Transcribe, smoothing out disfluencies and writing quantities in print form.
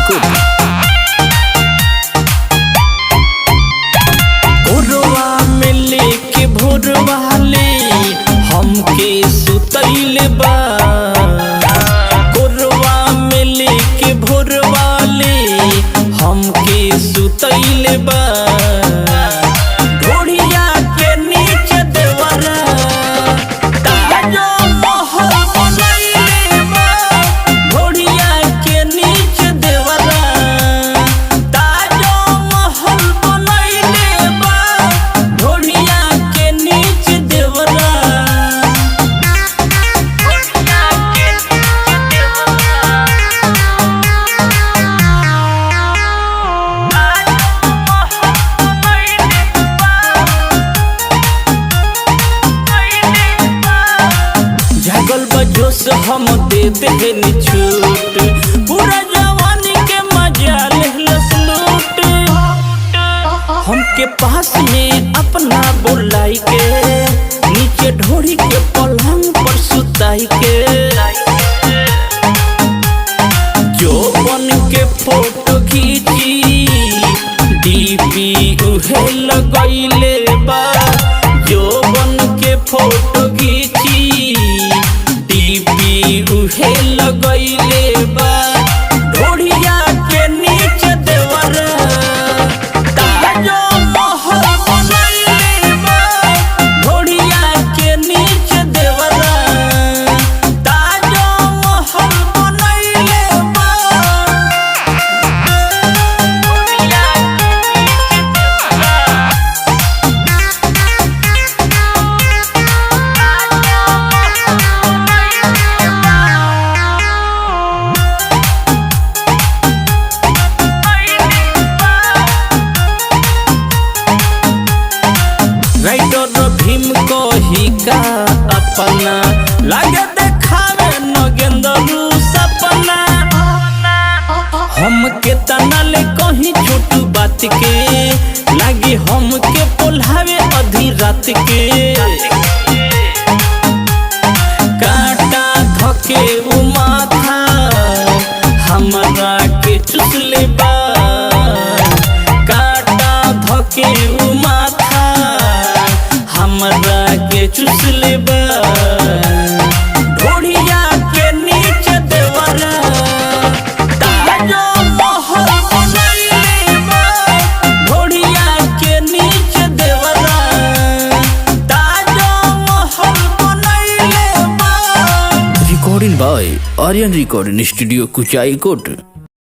कुचाईकोट। भोरवा में लेके भोरवाले हमके सुतैले बा, भोरवा में लेके भोरवाले हमके सुतैले बा। जोश हम देते हैं छूट, पूरा जवानी के मजा लेहलस लूट। हमके पास में अपना बोलाई के, नीचे ढोरी के पलंग पर सुताई के। जो बन के फोटो खींची डीपी उहे लगैले बा, जो बन के फोटो खींची उहे लगैले बा। ढोढ़िया के नीचे देवरा ताजो महल बनैले बा, ढोढ़िया के नीचे देवरा ताजो महल बनैले बा। राइटर भीम को ही का अपना लागे देखावे नगेंद्र सपना। हम के तनाले कहीं छोटू बात के, लागे हम के पोल्हावे आधी रात के। काटा धके उ माथा हमरा के चुसले बा, काटा धके उ माथा हमरा के चुसले बा। ढोढ़िया के नीचे देवरा ताजो महल बनैले बा, ढोढ़िया के नीचे देवरा ताजो महल बनैले बा। Recording by Aryan recording studio कुचाईकोट।